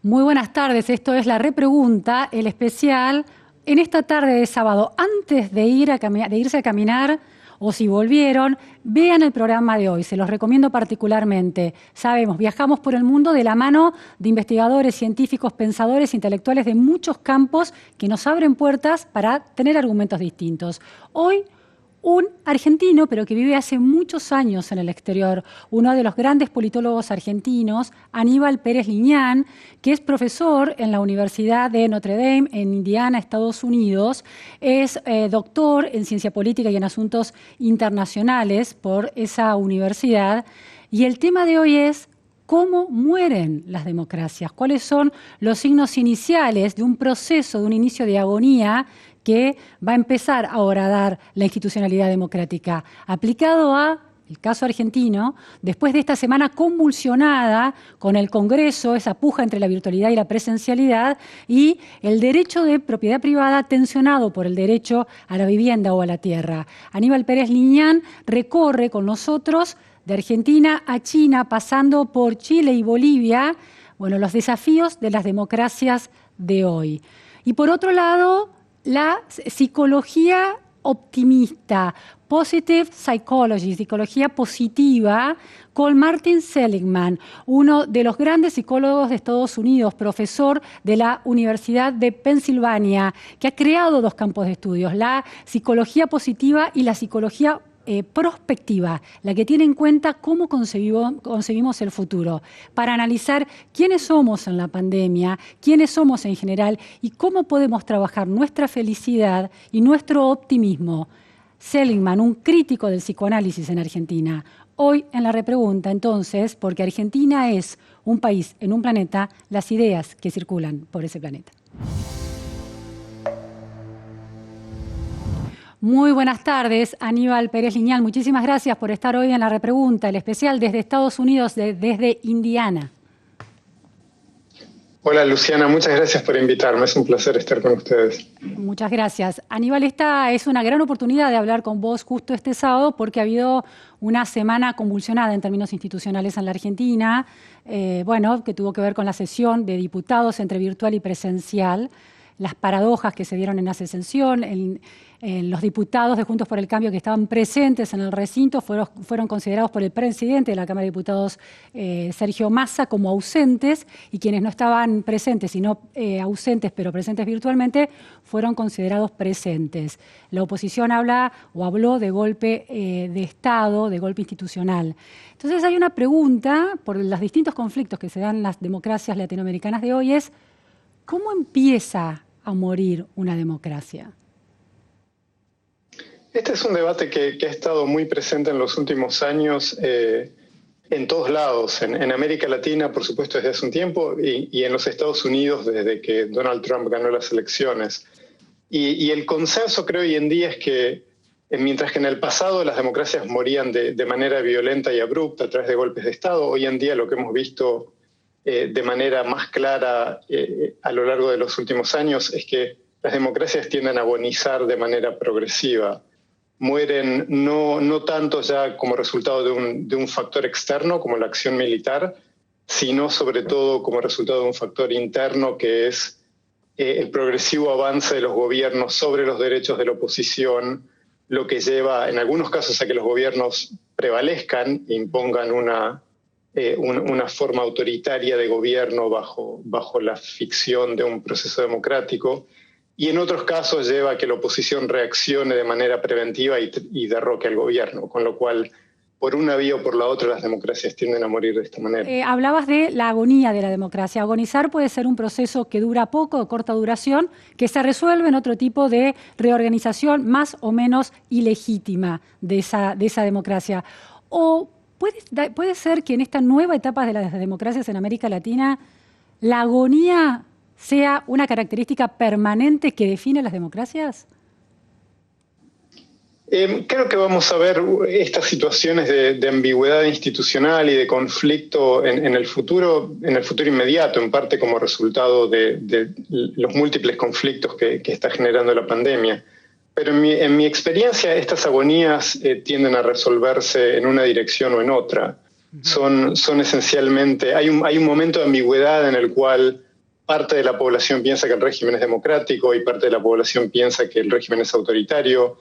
Muy buenas tardes, esto es La Repregunta, el especial en esta tarde de sábado. Antes de irse a caminar, o si volvieron, vean el programa de hoy, se los recomiendo particularmente. Sabemos, viajamos por el mundo de la mano de investigadores, científicos, pensadores, intelectuales de muchos campos que nos abren puertas para tener argumentos distintos. Hoy, un argentino, pero que vive hace muchos años en el exterior, uno de los grandes politólogos argentinos, Aníbal Pérez Liñán, que es profesor en la Universidad de Notre Dame, en Indiana, Estados Unidos, es doctor en ciencia política y en asuntos internacionales por esa universidad, y el tema de hoy es ¿cómo mueren las democracias? ¿Cuáles son los signos iniciales de un proceso, de un inicio de agonía que va a empezar ahora a dar la institucionalidad democrática? Aplicado a el caso argentino, después de esta semana convulsionada con el Congreso, esa puja entre la virtualidad y la presencialidad, y el derecho de propiedad privada tensionado por el derecho a la vivienda o a la tierra. Aníbal Pérez Liñán recorre con nosotros de Argentina a China, pasando por Chile y Bolivia, bueno, los desafíos de las democracias de hoy. Y por otro lado, la psicología optimista, positive psychology, psicología positiva, con Martin Seligman, uno de los grandes psicólogos de Estados Unidos, profesor de la Universidad de Pensilvania, que ha creado dos campos de estudios, la psicología positiva y la psicología prospectiva, la que tiene en cuenta cómo concebimos el futuro, para analizar quiénes somos en la pandemia, quiénes somos en general y cómo podemos trabajar nuestra felicidad y nuestro optimismo. Seligman, un crítico del psicoanálisis en Argentina. Hoy en La Repregunta, entonces, porque Argentina es un país en un planeta, las ideas que circulan por ese planeta. Muy buenas tardes, Aníbal Pérez Liñán. Muchísimas gracias por estar hoy en La Repregunta, el especial desde Estados Unidos, desde Indiana. Hola, Luciana. Muchas gracias por invitarme. Es un placer estar con ustedes. Muchas gracias. Aníbal, esta es una gran oportunidad de hablar con vos justo este sábado porque ha habido una semana convulsionada en términos institucionales en la Argentina, que tuvo que ver con la sesión de diputados entre virtual y presencial, las paradojas que se dieron en esa sesión. Los diputados de Juntos por el Cambio que estaban presentes en el recinto fueron considerados por el presidente de la Cámara de Diputados, Sergio Massa, como ausentes, y quienes no estaban presentes, sino ausentes pero presentes virtualmente, fueron considerados presentes. La oposición habló de golpe de Estado, de golpe institucional. Entonces hay una pregunta, por los distintos conflictos que se dan en las democracias latinoamericanas de hoy, es ¿cómo empieza a morir una democracia? Este es un debate que ha estado muy presente en los últimos años en todos lados, en América Latina, por supuesto, desde hace un tiempo, y en los Estados Unidos desde que Donald Trump ganó las elecciones. Y el consenso, creo, hoy en día es que, mientras que en el pasado las democracias morían de manera violenta y abrupta a través de golpes de Estado, hoy en día lo que hemos visto de manera más clara a lo largo de los últimos años es que las democracias tienden a agonizar de manera progresiva. Mueren no tanto ya como resultado de un factor externo como la acción militar, sino sobre todo como resultado de un factor interno que es el progresivo avance de los gobiernos sobre los derechos de la oposición, lo que lleva en algunos casos a que los gobiernos prevalezcan e impongan una forma autoritaria de gobierno bajo la ficción de un proceso democrático, y en otros casos lleva a que la oposición reaccione de manera preventiva y derroque al gobierno, con lo cual, por una vía o por la otra, las democracias tienden a morir de esta manera. Hablabas de la agonía de la democracia. Agonizar puede ser un proceso que dura poco, de corta duración, que se resuelve en otro tipo de reorganización más o menos ilegítima de esa democracia. O puede ser que en esta nueva etapa de las democracias en América Latina la agonía sea una característica permanente que define las democracias. Creo que vamos a ver estas situaciones de ambigüedad institucional y de conflicto en el futuro inmediato, en parte como resultado de los múltiples conflictos que está generando la pandemia. Pero en mi experiencia, estas agonías tienden a resolverse en una dirección o en otra. Son esencialmente, hay un momento de ambigüedad en el cual parte de la población piensa que el régimen es democrático y parte de la población piensa que el régimen es autoritario.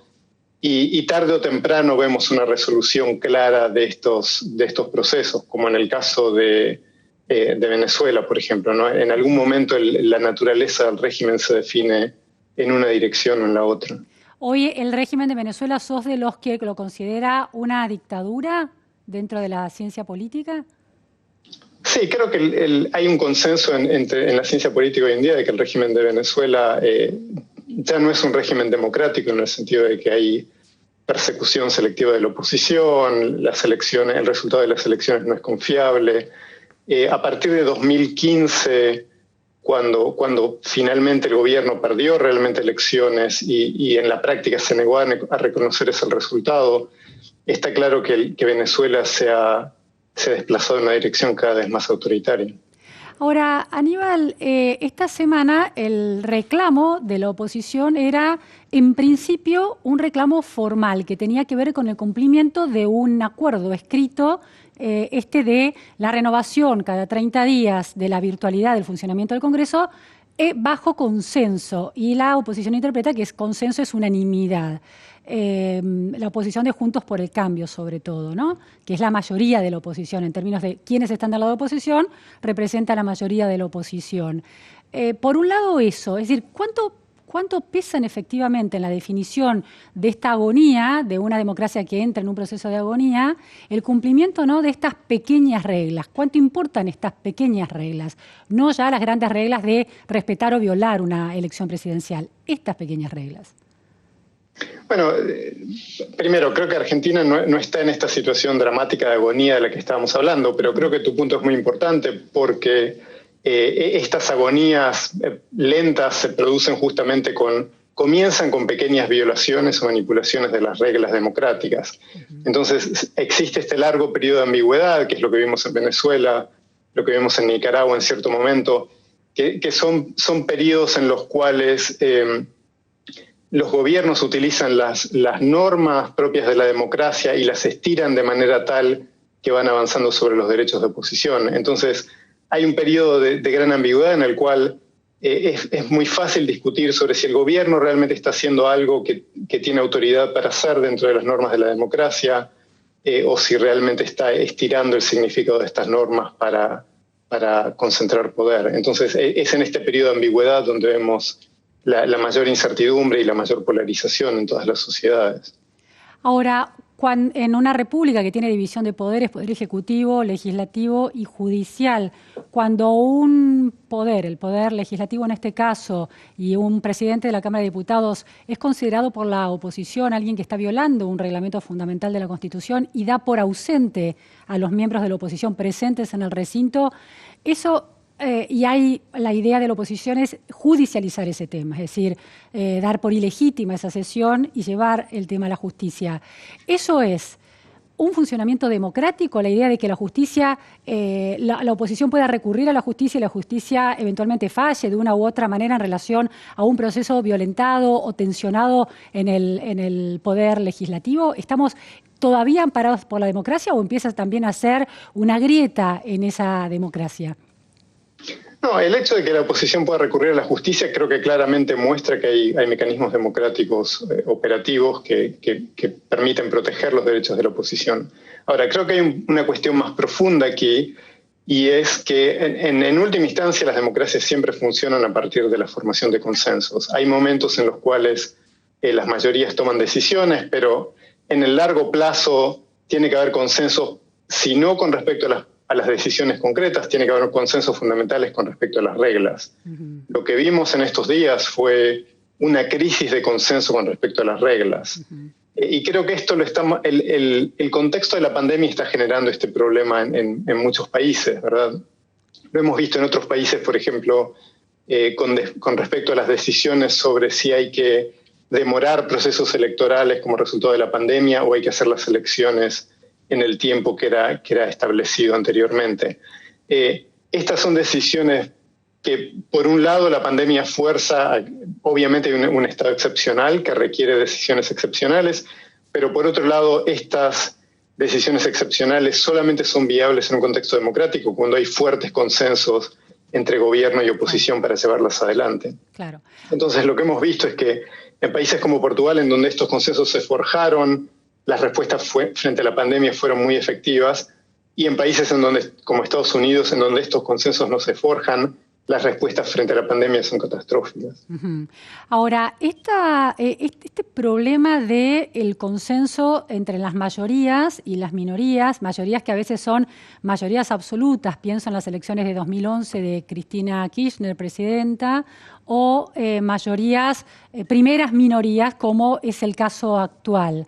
Y tarde o temprano vemos una resolución clara de estos procesos, como en el caso de Venezuela, por ejemplo, ¿no? En algún momento la naturaleza del régimen se define en una dirección o en la otra. Hoy el régimen de Venezuela, ¿sos de los que lo considera una dictadura dentro de la ciencia política? Sí, creo que hay un consenso en la ciencia política hoy en día de que el régimen de Venezuela ya no es un régimen democrático, en el sentido de que hay persecución selectiva de la oposición, el resultado de las elecciones no es confiable. A partir de 2015, cuando finalmente el gobierno perdió realmente elecciones y en la práctica se negó a reconocer ese resultado, está claro que Venezuela se ha desplazado en una dirección cada vez más autoritaria. Ahora, Aníbal, esta semana el reclamo de la oposición era, en principio, un reclamo formal que tenía que ver con el cumplimiento de un acuerdo escrito, de la renovación cada 30 días de la virtualidad del funcionamiento del Congreso bajo consenso. Y la oposición interpreta que consenso es unanimidad. La oposición de Juntos por el Cambio, sobre todo, ¿no? Que es la mayoría de la oposición, en términos de quiénes están del lado de oposición, representa la mayoría de la oposición. Por un lado eso, es decir, ¿cuánto pesan efectivamente en la definición de esta agonía, de una democracia que entra en un proceso de agonía, el cumplimiento, ¿no?, de estas pequeñas reglas? ¿Cuánto importan estas pequeñas reglas? No ya las grandes reglas de respetar o violar una elección presidencial, estas pequeñas reglas. Bueno, primero, creo que Argentina no está en esta situación dramática de agonía de la que estábamos hablando, pero creo que tu punto es muy importante porque estas agonías lentas se producen justamente comienzan con pequeñas violaciones o manipulaciones de las reglas democráticas. Entonces, existe este largo periodo de ambigüedad, que es lo que vimos en Venezuela, lo que vimos en Nicaragua en cierto momento, que son periodos en los cuales los gobiernos utilizan las normas propias de la democracia y las estiran de manera tal que van avanzando sobre los derechos de oposición. Entonces, hay un periodo de gran ambigüedad en el cual es muy fácil discutir sobre si el gobierno realmente está haciendo algo que tiene autoridad para hacer dentro de las normas de la democracia o si realmente está estirando el significado de estas normas para concentrar poder. Entonces, es en este periodo de ambigüedad donde vemos la mayor incertidumbre y la mayor polarización en todas las sociedades. Ahora, en una república que tiene división de poderes, poder ejecutivo, legislativo y judicial, cuando un poder, el poder legislativo en este caso, y un presidente de la Cámara de Diputados es considerado por la oposición alguien que está violando un reglamento fundamental de la Constitución y da por ausente a los miembros de la oposición presentes en el recinto, eso... y hay la idea de la oposición es judicializar ese tema, es decir, dar por ilegítima esa sesión y llevar el tema a la justicia. Eso es un funcionamiento democrático, la idea de que la justicia, la oposición pueda recurrir a la justicia y la justicia eventualmente falle de una u otra manera en relación a un proceso violentado o tensionado en el poder legislativo. ¿Estamos todavía amparados por la democracia o empieza también a ser una grieta en esa democracia? No, el hecho de que la oposición pueda recurrir a la justicia creo que claramente muestra que hay mecanismos democráticos operativos que permiten proteger los derechos de la oposición. Ahora, creo que hay una cuestión más profunda aquí y es que en última instancia las democracias siempre funcionan a partir de la formación de consensos. Hay momentos en los cuales las mayorías toman decisiones, pero en el largo plazo tiene que haber consensos, si no con respecto a las decisiones concretas, tiene que haber consensos fundamentales con respecto a las reglas. Lo que vimos en estos días fue una crisis de consenso con respecto a las reglas. Y creo que esto el contexto de la pandemia está generando este problema en muchos países, ¿verdad? Lo hemos visto en otros países, por ejemplo, con respecto a las decisiones sobre si hay que demorar procesos electorales como resultado de la pandemia o hay que hacer las elecciones en el tiempo que era establecido anteriormente. Estas son decisiones que, por un lado, la pandemia fuerza, obviamente hay un estado excepcional que requiere decisiones excepcionales, pero por otro lado, estas decisiones excepcionales solamente son viables en un contexto democrático, cuando hay fuertes consensos entre gobierno y oposición para llevarlas adelante. Claro. Entonces lo que hemos visto es que en países como Portugal, en donde estos consensos se forjaron, las respuestas frente a la pandemia fueron muy efectivas, y en países como Estados Unidos, en donde estos consensos no se forjan, las respuestas frente a la pandemia son catastróficas. Uh-huh. Ahora, este problema del consenso entre las mayorías y las minorías que a veces son mayorías absolutas, pienso en las elecciones de 2011 de Cristina Kirchner, presidenta, o mayorías, primeras minorías, como es el caso actual.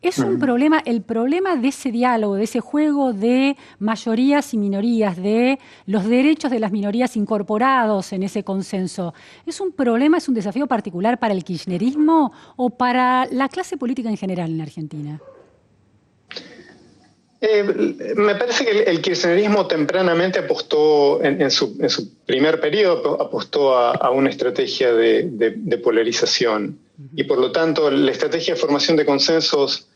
Es un problema, el problema de ese diálogo, de ese juego de mayorías y minorías, de los derechos de las minorías incorporados en ese consenso. ¿Es un problema, es un desafío particular para el kirchnerismo o para la clase política en general en Argentina? Me parece que el kirchnerismo tempranamente apostó, en su primer periodo, apostó a una estrategia de polarización. Y por lo tanto, la estrategia de formación de consensos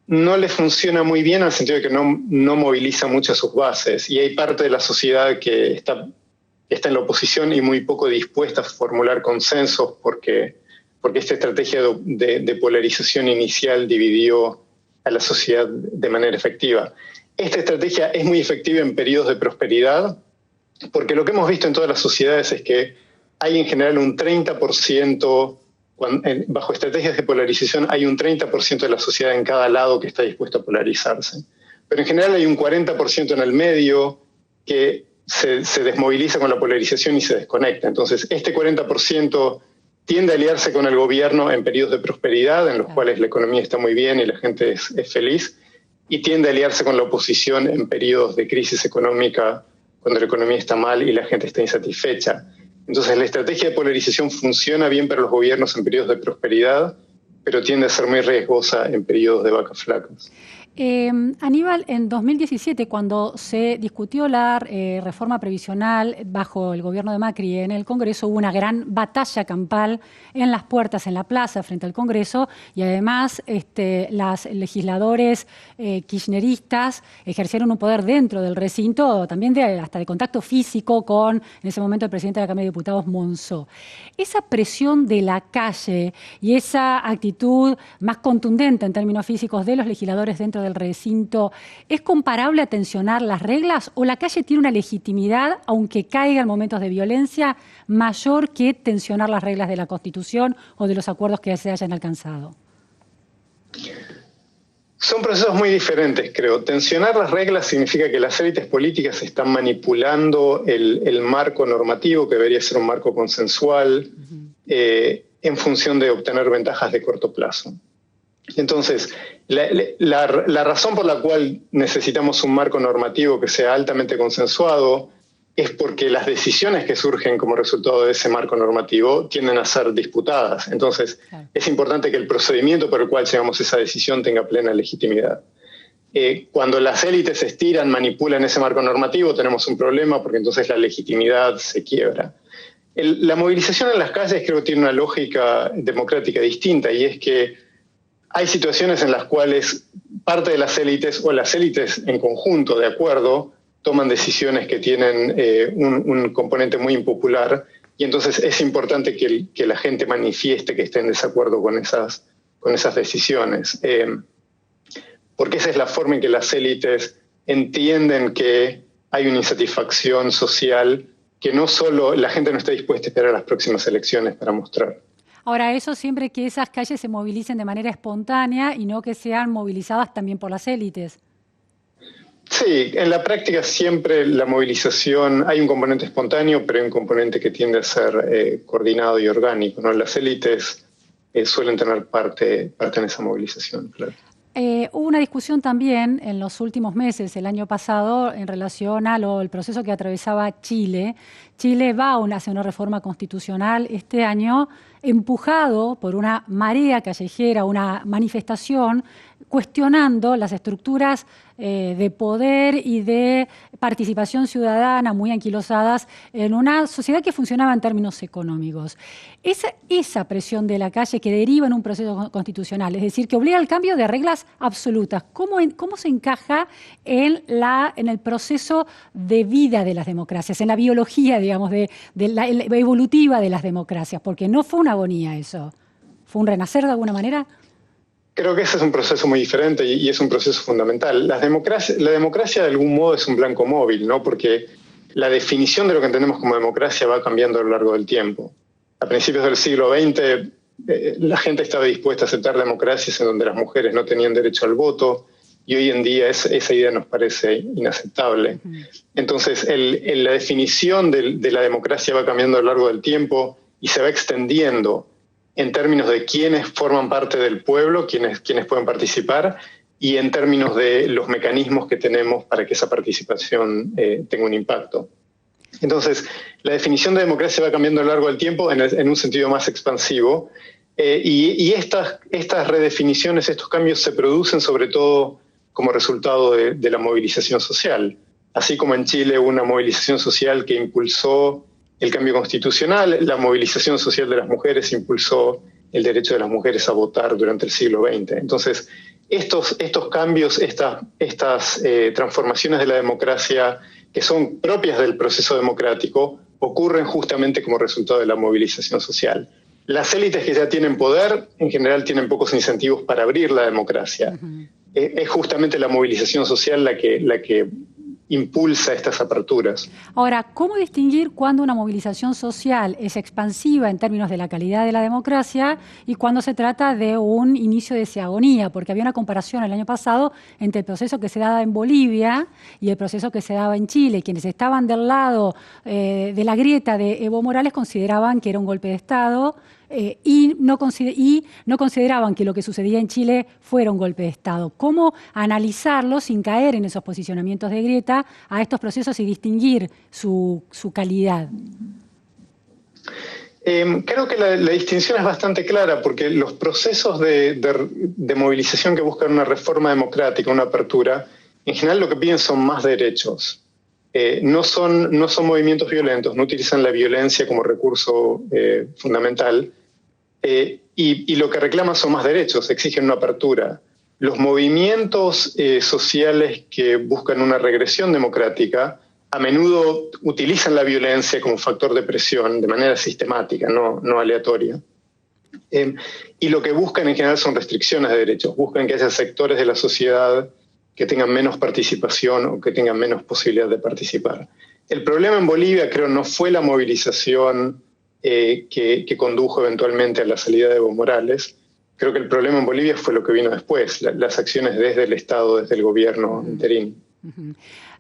no le funciona muy bien, en el sentido de que no moviliza mucho a sus bases. Y hay parte de la sociedad que está en la oposición y muy poco dispuesta a formular consensos porque esta estrategia de polarización inicial dividió a la sociedad de manera efectiva. Esta estrategia es muy efectiva en periodos de prosperidad, porque lo que hemos visto en todas las sociedades es que hay en general un 30%, bajo estrategias de polarización hay un 30% de la sociedad en cada lado que está dispuesto a polarizarse. Pero en general hay un 40% en el medio que se desmoviliza con la polarización y se desconecta. Entonces, este 40% tiende a aliarse con el gobierno en periodos de prosperidad, en los cuales la economía está muy bien y la gente es feliz, y tiende a aliarse con la oposición en periodos de crisis económica, cuando la economía está mal y la gente está insatisfecha. Entonces, la estrategia de polarización funciona bien para los gobiernos en periodos de prosperidad, pero tiende a ser muy riesgosa en periodos de vacas flacas. Aníbal, en 2017, cuando se discutió la reforma previsional bajo el gobierno de Macri en el Congreso, hubo una gran batalla campal en las puertas, en la plaza, frente al Congreso, y además los legisladores kirchneristas ejercieron un poder dentro del recinto, también hasta de contacto físico con, en ese momento, el presidente de la Cámara de Diputados, Monzó. Esa presión de la calle y esa actitud más contundente en términos físicos de los legisladores dentro del recinto, ¿es comparable a tensionar las reglas o la calle tiene una legitimidad, aunque caiga en momentos de violencia, mayor que tensionar las reglas de la Constitución o de los acuerdos que se hayan alcanzado? Son procesos muy diferentes, creo. Tensionar las reglas significa que las élites políticas están manipulando el marco normativo, que debería ser un marco consensual, en función de obtener ventajas de corto plazo. Entonces, la razón por la cual necesitamos un marco normativo que sea altamente consensuado es porque las decisiones que surgen como resultado de ese marco normativo tienden a ser disputadas. Entonces, es importante que el procedimiento por el cual llegamos a esa decisión tenga plena legitimidad. Cuando las élites estiran, manipulan ese marco normativo, tenemos un problema porque entonces la legitimidad se quiebra. La movilización en las calles creo que tiene una lógica democrática distinta, y es que hay situaciones en las cuales parte de las élites o las élites en conjunto, de acuerdo, toman decisiones que tienen un componente muy impopular, y entonces es importante que la gente manifieste que esté en desacuerdo con esas decisiones. Porque esa es la forma en que las élites entienden que hay una insatisfacción social que no solo la gente no está dispuesta a esperar a las próximas elecciones para mostrar. Ahora, eso siempre que esas calles se movilicen de manera espontánea y no que sean movilizadas también por las élites. Sí, en la práctica siempre la movilización, hay un componente espontáneo, pero hay un componente que tiende a ser coordinado y orgánico, ¿no? Las élites suelen tener parte en esa movilización, claro. Hubo una discusión también en los últimos meses, el año pasado, en relación al proceso que atravesaba Chile, Chile va hacia una reforma constitucional este año, empujado por una marea callejera, una manifestación cuestionando las estructuras de poder y de participación ciudadana muy anquilosadas en una sociedad que funcionaba en términos económicos. Esa presión de la calle que deriva en un proceso constitucional, es decir, que obliga al cambio de reglas absolutas, ¿cómo se encaja en el proceso de vida de las democracias, en la biología, digamos, de la evolutiva de las democracias? Porque no fue una agonía eso, ¿fue un renacer de alguna manera? Creo que ese es un proceso muy diferente y es un proceso fundamental. La democracia de algún modo es un blanco móvil, ¿no? Porque la definición de lo que entendemos como democracia va cambiando a lo largo del tiempo. A principios del siglo XX, la gente estaba dispuesta a aceptar democracias en donde las mujeres no tenían derecho al voto, y hoy en día esa idea nos parece inaceptable. Entonces, la definición de la democracia va cambiando a lo largo del tiempo y se va extendiendo en términos de quiénes forman parte del pueblo, quiénes pueden participar, y en términos de los mecanismos que tenemos para que esa participación tenga un impacto. Entonces, la definición de democracia va cambiando a lo largo del tiempo en un sentido más expansivo, y estas redefiniciones, estos cambios se producen sobre todo como resultado de la movilización social. Así como en Chile hubo una movilización social que impulsó el cambio constitucional, la movilización social de las mujeres impulsó el derecho de las mujeres a votar durante el siglo XX. Entonces, estos cambios, estas transformaciones de la democracia que son propias del proceso democrático, ocurren justamente como resultado de la movilización social. Las élites que ya tienen poder, en general, tienen pocos incentivos para abrir la democracia. Es justamente la movilización social la que impulsa estas aperturas. Ahora, ¿cómo distinguir cuándo una movilización social es expansiva en términos de la calidad de la democracia y cuándo se trata de un inicio de agonía? Porque había una comparación el año pasado entre el proceso que se daba en Bolivia y el proceso que se daba en Chile. Quienes estaban del lado de la grieta de Evo Morales consideraban que era un golpe de Estado, y no consideraban que lo que sucedía en Chile fuera un golpe de Estado. ¿Cómo analizarlo sin caer en esos posicionamientos de grieta a estos procesos y distinguir su calidad? Creo que la distinción es bastante clara, porque los procesos de movilización que buscan una reforma democrática, una apertura, en general lo que piden son más derechos. No son movimientos violentos, no utilizan la violencia como recurso fundamental, y lo que reclaman son más derechos, exigen una apertura. Los movimientos sociales que buscan una regresión democrática a menudo utilizan la violencia como factor de presión de manera sistemática, no aleatoria. Y lo que buscan en general son restricciones de derechos, buscan que haya sectores de la sociedad que tengan menos participación o que tengan menos posibilidad de participar. El problema en Bolivia, creo, no fue la movilización que condujo eventualmente a la salida de Evo Morales. Creo que el problema en Bolivia fue lo que vino después, las acciones desde el Estado, desde el gobierno interino.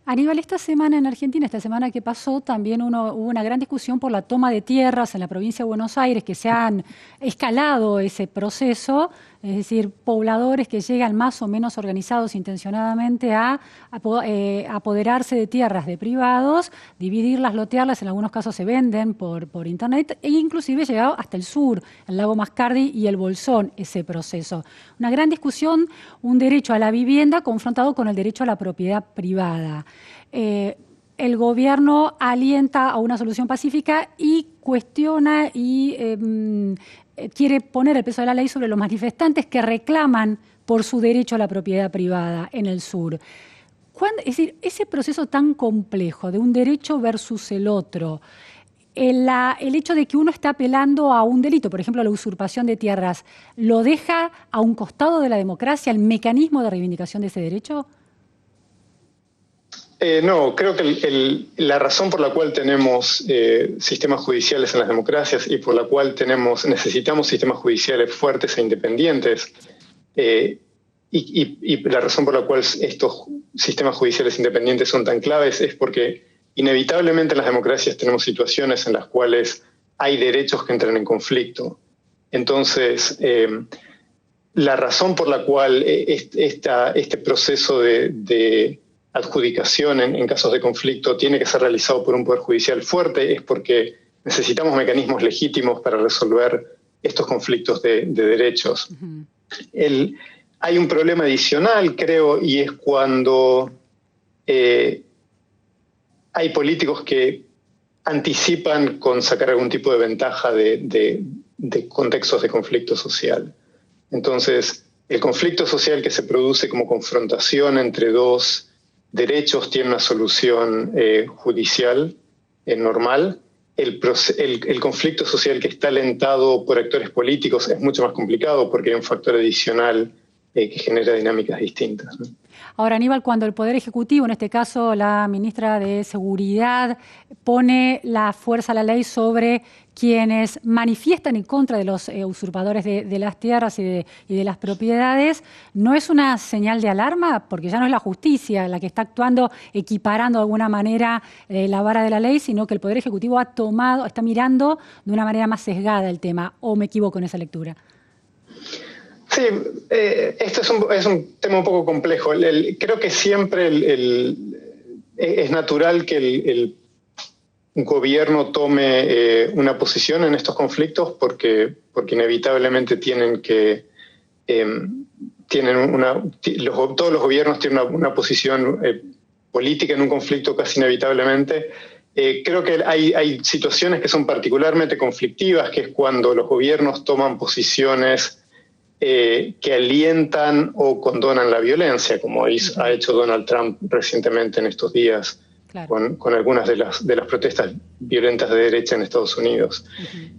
Aníbal, esta semana en Argentina, esta semana que pasó, también hubo una gran discusión por la toma de tierras en la provincia de Buenos Aires, que se han escalado ese proceso, es decir, pobladores que llegan más o menos organizados intencionadamente a apoderarse de tierras de privados, dividirlas, lotearlas, en algunos casos se venden por internet, e inclusive llegado hasta el sur, el lago Mascardi y el Bolsón, ese proceso. Una gran discusión, un derecho a la vivienda confrontado con el derecho a la propiedad privada. El gobierno alienta a una solución pacífica y cuestiona y quiere poner el peso de la ley sobre los manifestantes que reclaman por su derecho a la propiedad privada en el sur. Es decir, ese proceso tan complejo de un derecho versus el otro, el hecho de que uno está apelando a un delito, por ejemplo, a la usurpación de tierras, ¿lo deja a un costado de la democracia, el mecanismo de reivindicación de ese derecho? No, creo que la razón por la cual tenemos sistemas judiciales en las democracias y por la cual necesitamos sistemas judiciales fuertes e independientes, y la razón por la cual estos sistemas judiciales independientes son tan claves es porque inevitablemente en las democracias tenemos situaciones en las cuales hay derechos que entran en conflicto. Entonces, la razón por la cual este proceso de adjudicación en casos de conflicto tiene que ser realizado por un poder judicial fuerte, es porque necesitamos mecanismos legítimos para resolver estos conflictos de derechos. Hay un problema adicional, creo, y es cuando hay políticos que anticipan con sacar algún tipo de ventaja de contextos de conflicto social. Entonces, el conflicto social que se produce como confrontación entre dos derechos tiene una solución judicial normal. El conflicto social que está alentado por actores políticos es mucho más complicado porque hay un factor adicional que genera dinámicas distintas, ¿no? Ahora, Aníbal, cuando el Poder Ejecutivo, en este caso la ministra de Seguridad, pone la fuerza a la ley sobre quienes manifiestan en contra de los usurpadores de las tierras y de las propiedades, ¿no es una señal de alarma? Porque ya no es la justicia la que está actuando, equiparando de alguna manera la vara de la ley, sino que el Poder Ejecutivo está mirando de una manera más sesgada el tema. ¿O me equivoco en esa lectura? Sí, esto es un tema un poco complejo. Creo que siempre es natural que un gobierno tome una posición en estos conflictos porque inevitablemente todos los gobiernos tienen una posición política en un conflicto casi inevitablemente. Creo que hay situaciones que son particularmente conflictivas, que es cuando los gobiernos toman posiciones que alientan o condonan la violencia, como ha hecho Donald Trump recientemente en estos días, claro, con algunas de las protestas violentas de derecha en Estados Unidos.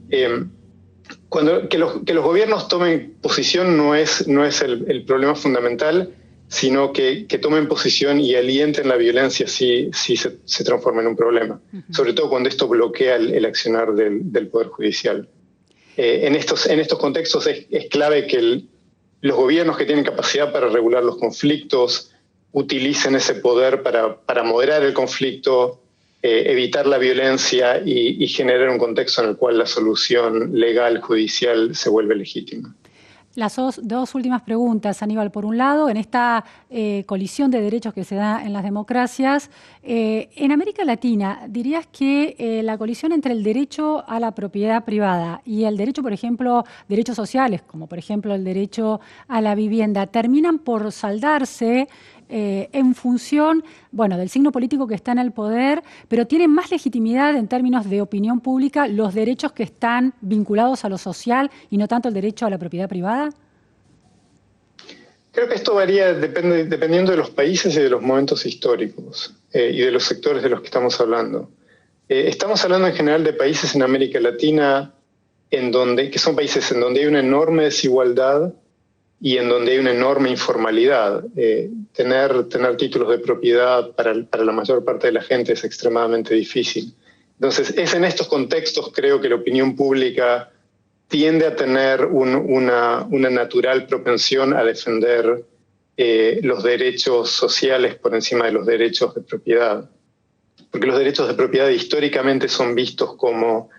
Que los gobiernos tomen posición no es el problema fundamental, sino que tomen posición y alienten la violencia si se transforma en un problema, sobre todo cuando esto bloquea el accionar del Poder Judicial. En estos contextos es clave que los gobiernos que tienen capacidad para regular los conflictos utilicen ese poder para moderar el conflicto, evitar la violencia y generar un contexto en el cual la solución legal, judicial, se vuelve legítima. Las dos últimas preguntas, Aníbal. Por un lado, en esta colisión de derechos que se da en las democracias, en América Latina, ¿dirías que la colisión entre el derecho a la propiedad privada y el derecho, por ejemplo, derechos sociales, como por ejemplo el derecho a la vivienda, terminan por saldarse en función, del signo político que está en el poder, pero tienen más legitimidad en términos de opinión pública los derechos que están vinculados a lo social y no tanto el derecho a la propiedad privada? Creo que esto varía dependiendo de los países y de los momentos históricos y de los sectores de los que estamos hablando. Estamos hablando en general de países en América Latina que son países en donde hay una enorme desigualdad y en donde hay una enorme informalidad. Tener títulos de propiedad para la mayor parte de la gente es extremadamente difícil. Entonces, es en estos contextos, creo que la opinión pública tiende a tener una natural propensión a defender los derechos sociales por encima de los derechos de propiedad. Porque los derechos de propiedad históricamente son vistos como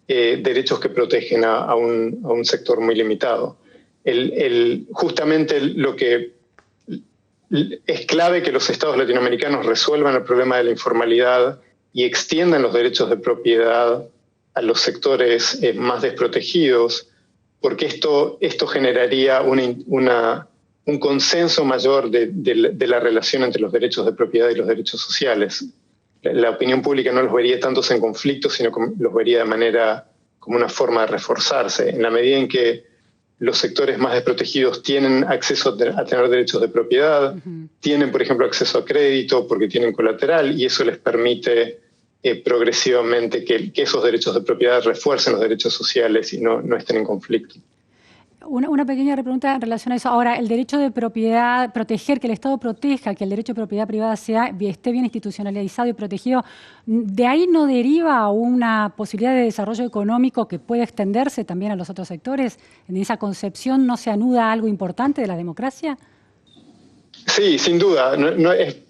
derechos que protegen a un sector muy limitado. Justamente lo que es clave que los estados latinoamericanos resuelvan el problema de la informalidad y extiendan los derechos de propiedad a los sectores más desprotegidos, porque esto generaría un consenso mayor de la relación entre los derechos de propiedad y los derechos sociales. La opinión pública no los vería tantos en conflicto, sino los vería como una forma de reforzarse. En la medida en que los sectores más desprotegidos tienen acceso a tener derechos de propiedad, tienen, por ejemplo, acceso a crédito porque tienen colateral, y eso les permite progresivamente que esos derechos de propiedad refuercen los derechos sociales y no estén en conflicto. Una pequeña pregunta en relación a eso. Ahora, el derecho de propiedad, proteger, que el Estado proteja, que el derecho de propiedad privada esté bien institucionalizado y protegido, ¿de ahí no deriva una posibilidad de desarrollo económico que puede extenderse también a los otros sectores? ¿En esa concepción no se anuda algo importante de la democracia? Sí, sin duda.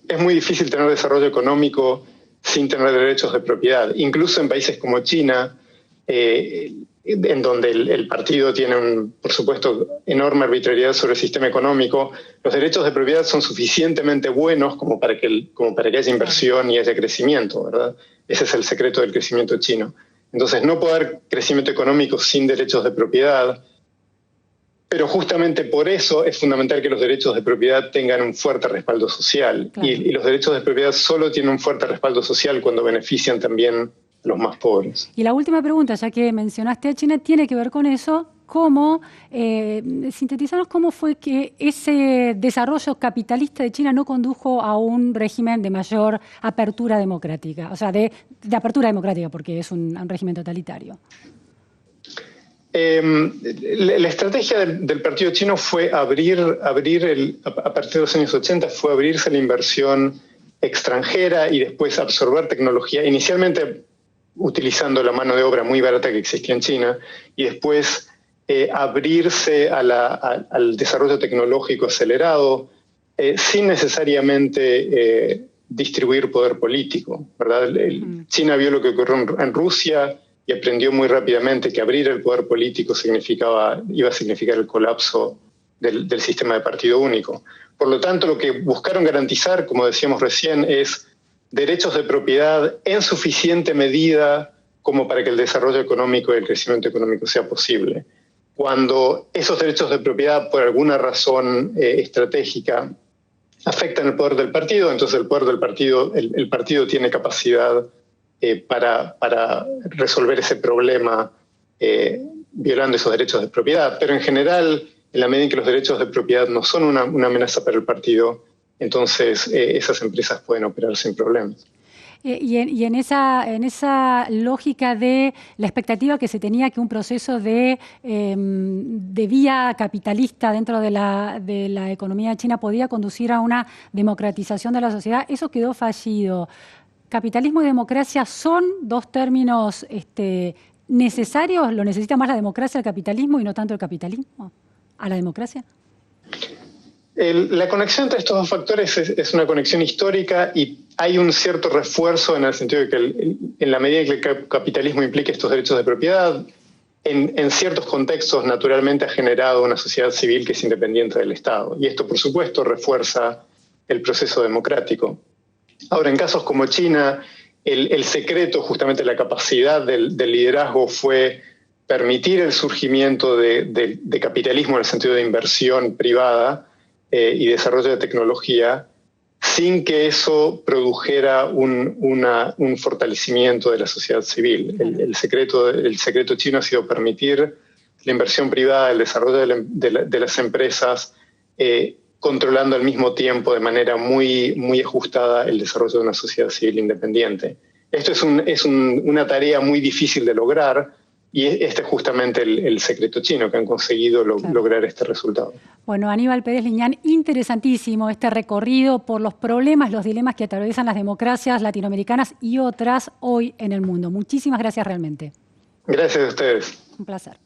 Es muy difícil tener desarrollo económico sin tener derechos de propiedad. Incluso en países como China, en donde el partido tiene, por supuesto, enorme arbitrariedad sobre el sistema económico, los derechos de propiedad son suficientemente buenos como para que haya inversión y haya crecimiento, ¿verdad? Ese es el secreto del crecimiento chino. Entonces, no puede haber crecimiento económico sin derechos de propiedad, pero justamente por eso es fundamental que los derechos de propiedad tengan un fuerte respaldo social. Claro. Y los derechos de propiedad solo tienen un fuerte respaldo social cuando benefician también a los más pobres. Y la última pregunta, ya que mencionaste a China, tiene que ver con eso. ¿Cómo, sintetizarnos cómo fue que ese desarrollo capitalista de China no condujo a un régimen de mayor apertura democrática? O sea, de apertura democrática, porque es un régimen totalitario. La estrategia del partido chino fue a partir de los años 80, fue abrirse a la inversión extranjera y después absorber tecnología, inicialmente utilizando la mano de obra muy barata que existía en China, y después abrirse al desarrollo tecnológico acelerado, sin necesariamente distribuir poder político, ¿verdad? China vio lo que ocurrió en Rusia y aprendió muy rápidamente que abrir el poder político iba a significar el colapso del sistema de partido único. Por lo tanto, lo que buscaron garantizar, como decíamos recién, es derechos de propiedad en suficiente medida como para que el desarrollo económico y el crecimiento económico sea posible. Cuando esos derechos de propiedad, por alguna razón estratégica, afectan el poder del partido, entonces el poder del partido, el partido tiene capacidad para resolver ese problema violando esos derechos de propiedad. Pero en general, en la medida en que los derechos de propiedad no son una amenaza para el partido, entonces esas empresas pueden operar sin problemas. Y en esa lógica de la expectativa que se tenía que un proceso de vía capitalista dentro de la economía china podía conducir a una democratización de la sociedad, eso quedó fallido. ¿Capitalismo y democracia son dos términos necesarios? ¿Lo necesita más la democracia al capitalismo y no tanto el capitalismo a la democracia? La conexión entre estos dos factores es una conexión histórica y hay un cierto refuerzo en el sentido de que en la medida que el capitalismo implica estos derechos de propiedad, en ciertos contextos naturalmente ha generado una sociedad civil que es independiente del Estado. Y esto, por supuesto, refuerza el proceso democrático. Ahora, en casos como China, el secreto, justamente la capacidad del liderazgo fue permitir el surgimiento de capitalismo en el sentido de inversión privada y desarrollo de tecnología, sin que eso produjera un fortalecimiento de la sociedad civil. El secreto chino ha sido permitir la inversión privada, el desarrollo de las empresas, controlando al mismo tiempo de manera muy, muy ajustada el desarrollo de una sociedad civil independiente. Esto es una tarea muy difícil de lograr y este es justamente el secreto chino, que han conseguido lograr este resultado. Bueno, Aníbal Pérez Liñán, interesantísimo este recorrido por los problemas, los dilemas que atraviesan las democracias latinoamericanas y otras hoy en el mundo. Muchísimas gracias realmente. Gracias a ustedes. Un placer.